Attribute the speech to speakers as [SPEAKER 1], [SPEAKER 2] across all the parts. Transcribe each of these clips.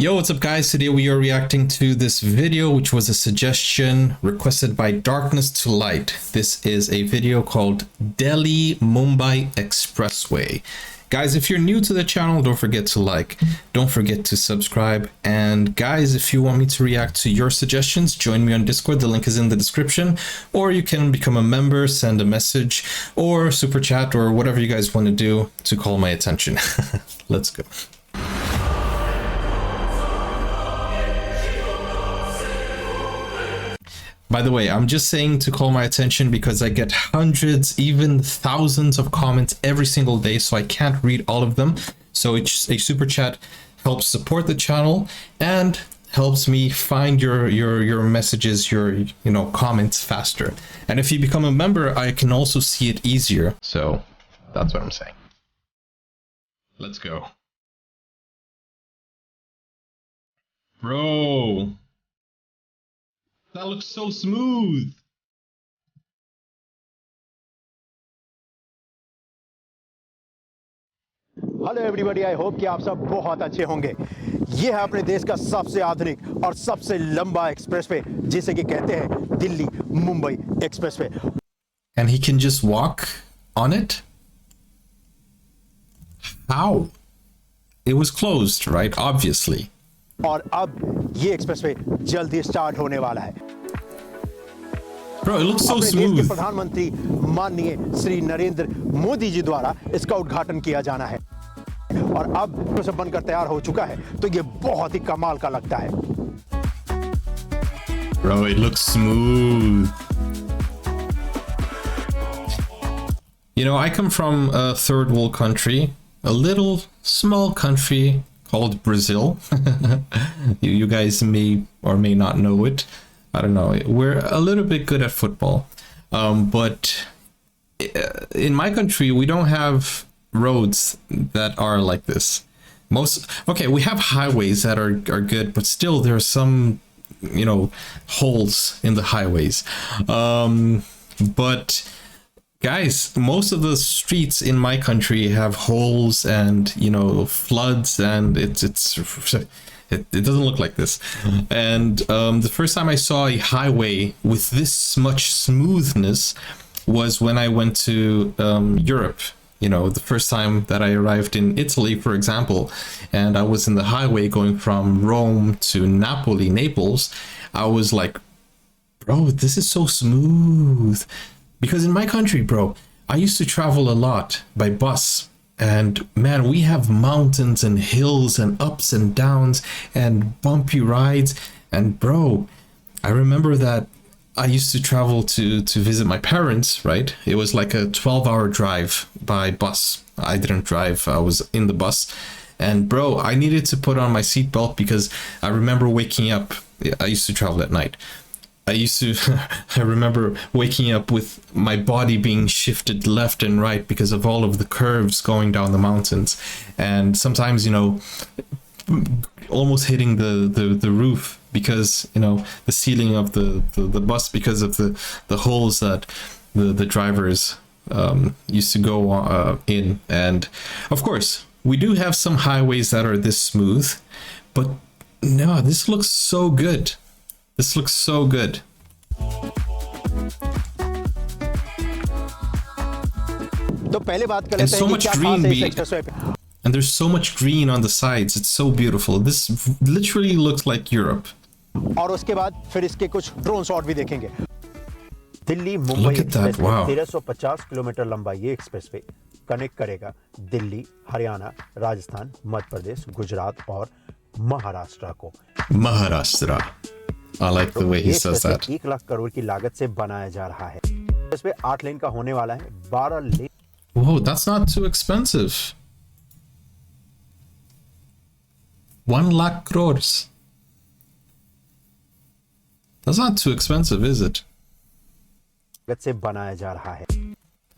[SPEAKER 1] Yo, what's up guys? Today we are reacting to this video, which was a suggestion requested by Darkness to Light. This is a video called Delhi Mumbai Expressway. Guys, if you're new to the channel, don't forget to like, don't forget to subscribe. And guys, if you want me to react to your suggestions, join me on Discord. The link is in the description, or you can become a member, send a message or super chat or whatever you guys want to do to call my attention. Let's go. By the way, I'm just saying to call my attention because I get hundreds, even thousands of comments every single day, so I can't read all of them. So a super chat helps support the channel and helps me find your messages, your comments faster. And if you become a member, I can also see it easier. So that's what I'm saying. Let's go. Bro. That looks so smooth.
[SPEAKER 2] Hello everybody, I hope कि आप सब बहुत अच्छे होंगे। ये है अपने देश का सबसे आधुनिक और सबसे लंबा एक्सप्रेसवे, जिसे कि कहते हैं Delhi Mumbai expressway.
[SPEAKER 1] And he can just walk on it? How? It was closed, right? Obviously.
[SPEAKER 2] और अब ये एक्सप्रेसवे जल्द ही स्टार्ट होने वाला है।
[SPEAKER 1] Bro, it looks so
[SPEAKER 2] अपने देश
[SPEAKER 1] smooth.
[SPEAKER 2] के प्रधानमंत्री माननीय श्री नरेंद्र मोदी जी द्वारा इसका उद्घाटन किया जाना है और अब तो सब बनकर तैयार हो चुका है, तो ये बहुत ही कमाल का लगता है।
[SPEAKER 1] Bro, it looks smooth. You know, I come from a third world country, a little small country called Brazil. You guys may or may not know it. I don't know. We're a little bit good at football. But in my country, we don't have roads that are like this. Okay, we have highways that are good, but still there are some, holes in the highways. But guys, most of the streets in my country have holes and floods, and it doesn't look like this. And the first time I saw a highway with this much smoothness was when I went to Europe. The first time that I arrived in Italy, for example, and I was in the highway going from Rome to Naples, I was like, bro, this is so smooth. Because in my country, bro, I used to travel a lot by bus. And man, we have mountains and hills and ups and downs and bumpy rides. And bro, I remember that I used to travel to visit my parents, right? It was like a 12-hour drive by bus. I didn't drive, I was in the bus. And bro, I needed to put on my seatbelt because I remember waking up. I used to travel at night. I remember waking up with my body being shifted left and right because of all of the curves going down the mountains. And sometimes, almost hitting the roof because, the ceiling of the bus because of the holes that the drivers used to go in. And of course, we do have some highways that are this smooth, but no, this looks so good. This looks so good. And so much green, and there's so much green on the sides. It's so beautiful. This literally looks like Europe.
[SPEAKER 2] और उसके बाद फिर इसके कुछ drone shot भी देखेंगे। Delhi Mumbai
[SPEAKER 1] Look at that,
[SPEAKER 2] expressway
[SPEAKER 1] wow.
[SPEAKER 2] 1350 kilometre लंबा ये एक्सप्रेसवे कनेक्ट करेगा दिल्ली, हरियाणा, राजस्थान, मध्य प्रदेश, गुजरात और महाराष्ट्र को।
[SPEAKER 1] Maharashtra. I like the way he says that.
[SPEAKER 2] 1 lakh crore की लागत से बनाया जा रहा है। एक्सप्रेसवे 8 लेन का होने वाला है, 12 लेन।
[SPEAKER 1] Whoa, that's not too expensive. 1 lakh crores. That's not too expensive, is it?
[SPEAKER 2] से बनाया जा रहा है।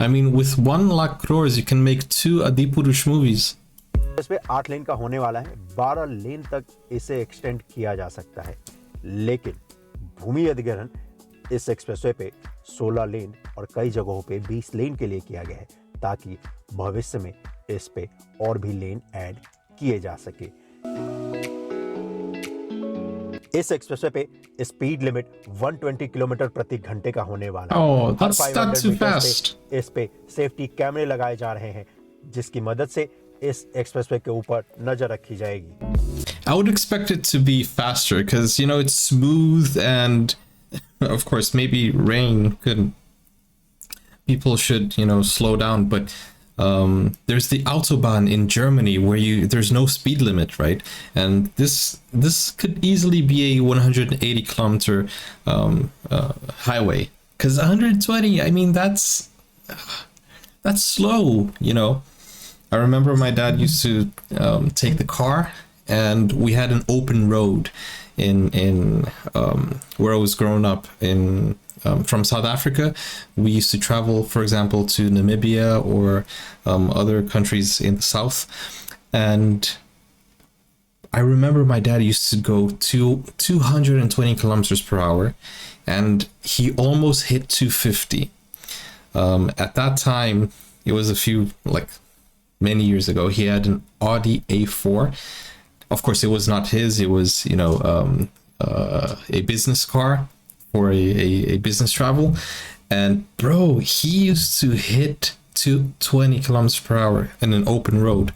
[SPEAKER 1] I mean, with 1 lakh crores, you can make 2 Adipurush movies.
[SPEAKER 2] Expressway 8 लेन का होने वाला है, 12 लेन तक इसे एक्सटेंड किया जा सकता है। लेकिन भूमि अधिग्रहण इस एक्सप्रेसवे पे 16 लेन और कई जगहों पे 20 लेन के लिए किया गया है, ताकि भविष्य में इस पे और भी लेन ऐड किए जा सके। इस एक्सप्रेसवे पे स्पीड लिमिट 120 किलोमीटर प्रति घंटे का होने वाला है।
[SPEAKER 1] Oh,
[SPEAKER 2] हर
[SPEAKER 1] that's
[SPEAKER 2] 500
[SPEAKER 1] too
[SPEAKER 2] मीटर्स
[SPEAKER 1] fast.
[SPEAKER 2] पे इस पे सेफ्टी कैमरे लगाए जा रहे हैं, जिसकी मदद से इस एक्सप्रेसवे के ऊपर नजर रखी जाएगी।
[SPEAKER 1] I would expect it to be faster because, you know, it's smooth and, of course, maybe rain could. People should, you know, slow down. But there's the Autobahn in Germany where there's no speed limit, right? And this could easily be a 180 kilometer highway. Because 120, I mean, that's slow, you know. I remember my dad used to take the car, and we had an open road in where I was growing up in from South Africa. We used to travel, for example, to Namibia or other countries in the south, and I remember my dad used to go to 220 kilometers per hour, and he almost hit 250. At that time, it was many years ago. He had an Audi A4. Of course, it was not his. It was, you know, a business car for a business travel. And bro, he used to hit 220 kilometers per hour in an open road.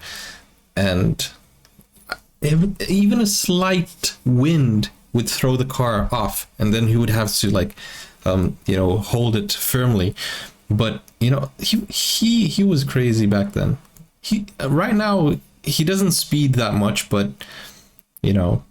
[SPEAKER 1] And even a slight wind would throw the car off, and then he would have to you know, hold it firmly. But you know, he was crazy back then. Right now he doesn't speed that much, but you know,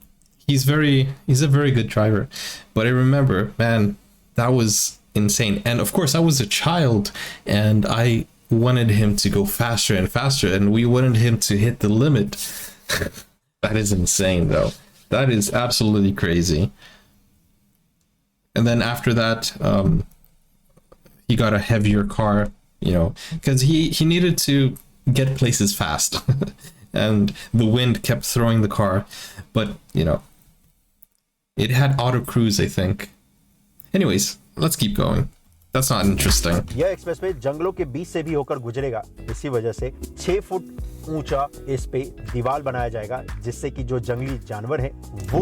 [SPEAKER 1] he's a very good driver. But I remember, man, that was insane. And of course, I was a child, and I wanted him to go faster and faster, and we wanted him to hit the limit. That is insane, though. That is absolutely crazy. And then after that, he got a heavier car, you know, because he needed to get places fast. And the wind kept throwing the car. But, you know, it had auto cruise, I think. Anyways, let's keep going. That's not interesting.
[SPEAKER 2] यह expressway जंगलों के बीच से भी होकर गुजरेगा। इसी वजह से 6 फुट ऊंचा इस पे दीवार बनाया जाएगा, जिससे कि जो जंगली जानवर हैं वो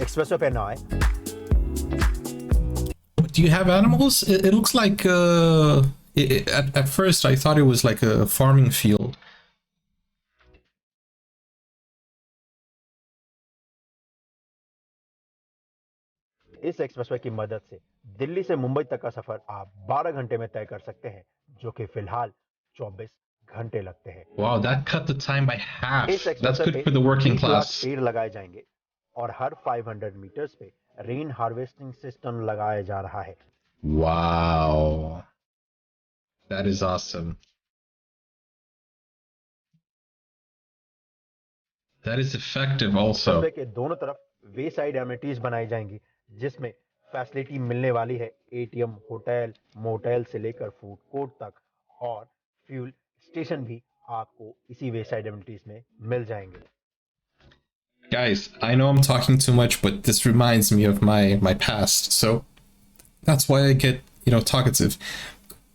[SPEAKER 2] एक्सप्रेसवे पे ना आए।
[SPEAKER 1] Do you have animals? It looks like at first I thought it was like a farming field.
[SPEAKER 2] इस एक्सप्रेसवे की मदद से दिल्ली से मुंबई तक का सफर आप 12 घंटे में तय कर सकते हैं, जो कि फिलहाल 24 घंटे लगते हैं।
[SPEAKER 1] Wow, that cut the time by half.
[SPEAKER 2] इस
[SPEAKER 1] That's
[SPEAKER 2] expressway
[SPEAKER 1] good for the working
[SPEAKER 2] पे 20 लाख
[SPEAKER 1] class.
[SPEAKER 2] पेड़ लगाए जाएंगे और हर 500 मीटर्स पे रेन हार्वेस्टिंग सिस्टम लगाया जा रहा है।
[SPEAKER 1] Wow. That is awesome. That is effective also.
[SPEAKER 2] Expressway के दोनों तरफ वे साइड एमिनिटीज बनाई जाएंगी, जिसमें फैसिलिटी मिलने वाली है एटीएम, होटल, मोटेल से लेकर फूड कोर्ट तक, और फ्यूल स्टेशन भी आपको इसी वे साइड एमिनिटीज में मिल जाएंगे।
[SPEAKER 1] Guys, I know I'm talking too much, but this reminds me of my past, so that's why I get, you know, talkative.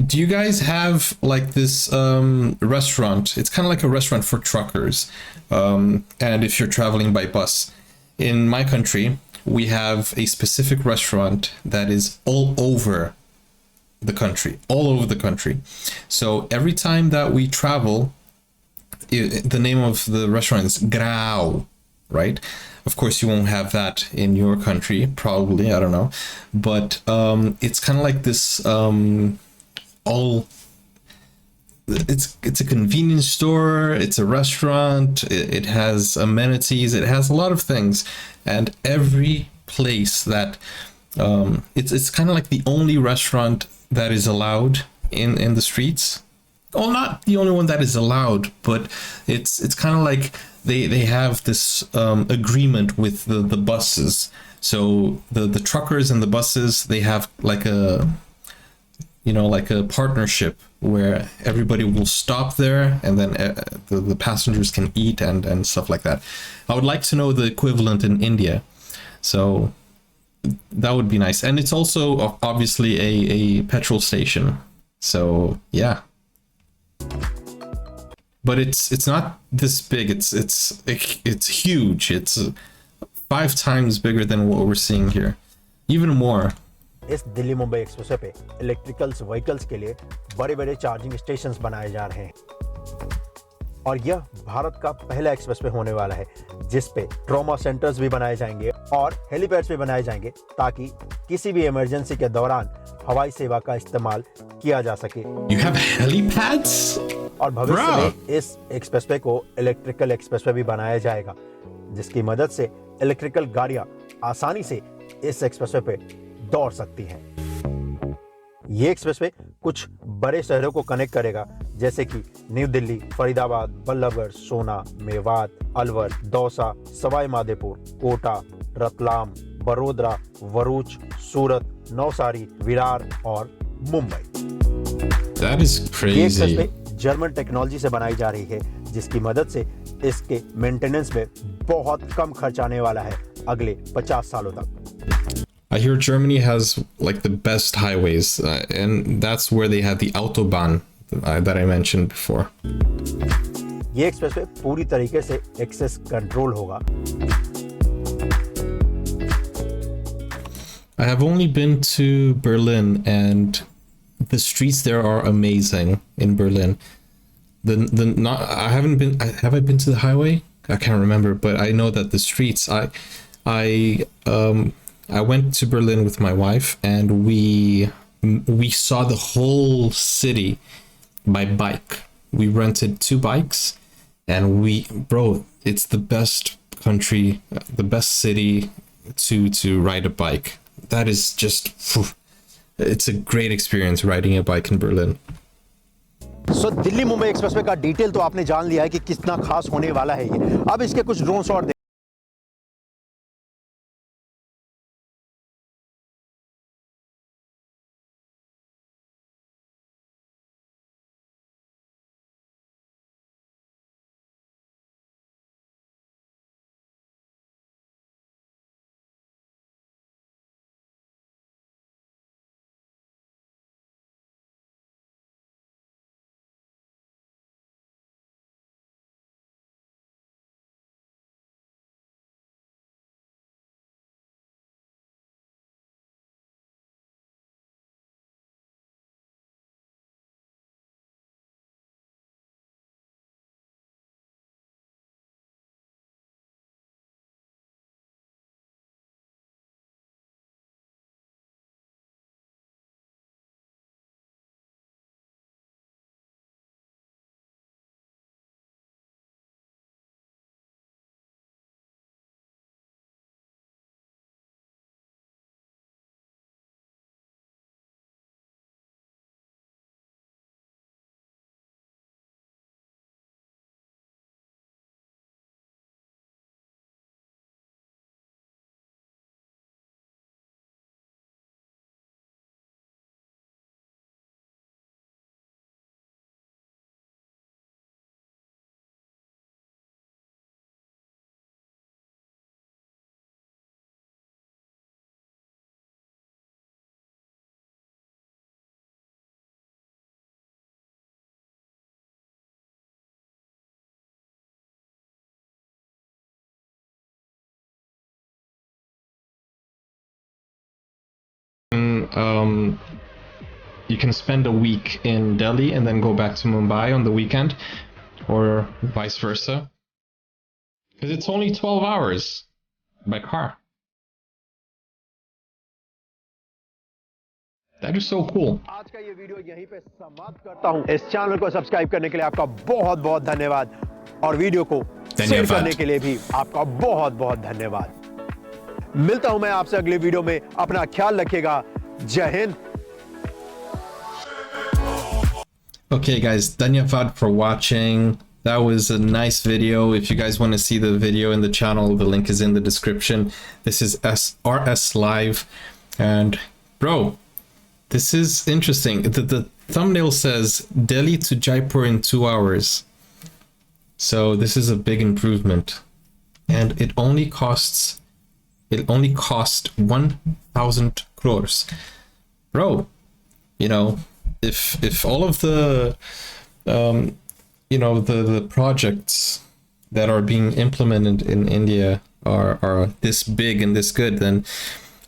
[SPEAKER 1] Do you guys have like this restaurant? It's kind of like a restaurant for truckers, and if you're traveling by bus. In my country, we have a specific restaurant that is all over the country. So every time that we travel, the name of the restaurant is Grau, right? Of course, you won't have that in your country, probably, I don't know. But it's kind of like this it's a convenience store, it's a restaurant, it has amenities, it has a lot of things. And every place that it's kind of like the only restaurant that is allowed in the streets. Well, not the only one that is allowed, but it's kind of like they have this agreement with the buses. So the truckers and the buses, they have like a, you know, like a partnership where everybody will stop there, and then the passengers can eat and stuff like that. I would like to know the equivalent in India. So that would be nice. And it's also obviously a petrol station. So yeah. But it's not this big. It's huge. It's 5 times bigger than what we're seeing here, even more.
[SPEAKER 2] इस Delhi Mumbai expressway पे electrical vehicles के लिए बड़े-बड़े charging stations बनाए जा रहे हैं और यह भारत का पहला एक्सप्रेसवे होने वाला है जिस पे ट्रॉमा सेंटर्स भी बनाए जाएंगे और हेलीपैड्स भी बनाए जाएंगे ताकि किसी भी इमरजेंसी के दौरान हवाई सेवा का इस्तेमाल किया जा सके।
[SPEAKER 1] You have helipads?
[SPEAKER 2] और भविष्य में इस एक्सप्रेसवे को इलेक्ट्रिकल एक्सप्रेसवे भी बनाया जाएगा जिसकी मदद से इलेक्ट्रिकल गाड़ियां आसानी से इस एक्सप्रेसवे पे दौड़ सकती हैं। ये एक्सप्रेसवे कुछ बड़े शहरों को कनेक्ट करेगा जैसे कि न्यू दिल्ली, फरीदाबाद, बल्लभगढ़, सोना, मेवात, अलवर, दौसा, सवाई माधोपुर, कोटा, रतलाम, बड़ोदरा, भरूच, सूरत, नवसारी, विरार और मुंबई।
[SPEAKER 1] That is crazy.
[SPEAKER 2] ये एक्सप्रेसवे जर्मन टेक्नोलॉजी से बनाई जा रही है जिसकी मदद से इसके मेंटेनेंस में बहुत कम खर्च आने वाला है अगले 50 सालों तक।
[SPEAKER 1] I hear Germany has like the best highways, and that's where they had the Autobahn that I mentioned before.
[SPEAKER 2] ये एक्सप्रेसवे पूरी तरीके से एक्सेस कंट्रोल होगा।
[SPEAKER 1] I have only been to Berlin, and the streets there are amazing in Berlin. I haven't been. Have I been to the highway? I can't remember, but I know that the streets. I went to Berlin with my wife, and we saw the whole city by bike. We rented 2 bikes, and it's the best country, the best city to ride a bike. That is just, it's a great experience riding a bike in Berlin.
[SPEAKER 2] So Delhi Mumbai expressway का detail तो आपने जान लिया है कि कितना खास होने वाला है ये। अब इसके कुछ drone shot
[SPEAKER 1] You can spend a week in Delhi and then go back to Mumbai on the weekend, or vice versa. Because it's only 12 hours by car. That is so cool.
[SPEAKER 2] आज का ये video यहीं पे समाप्त करता हूं। इस channel को सब्सक्राइब करने के लिए आपका बहुत बहुत धन्यवाद और वीडियो को शेयर करने के लिए भी आपका बहुत बहुत धन्यवाद। मिलता हूं मैं आपसे अगले वीडियो में। अपना ख्याल रखिएगा। जय Hind.
[SPEAKER 1] Okay guys, dhanyavad for watching. That was a nice video. If you guys want to see the video in the channel, the link is in the description. This is RS Live, and bro, this is interesting. The thumbnail says Delhi to Jaipur in 2 hours. So this is a big improvement, and it only cost 1,000 crores. Bro, you know, if all of the the projects that are being implemented in India are this big and this good, then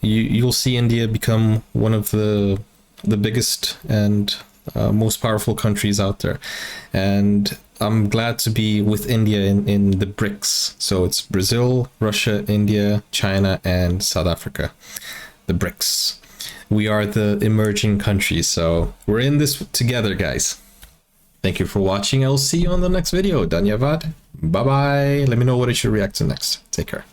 [SPEAKER 1] you'll see India become one of the biggest and most powerful countries out there. And I'm glad to be with India in the BRICS. So it's Brazil, Russia, India, China, and South Africa. The BRICS. We are the emerging countries, so we're in this together, guys. Thank you for watching. I'll see you on the next video. Dhanyavad. Bye bye. Let me know what I should react to next. Take care.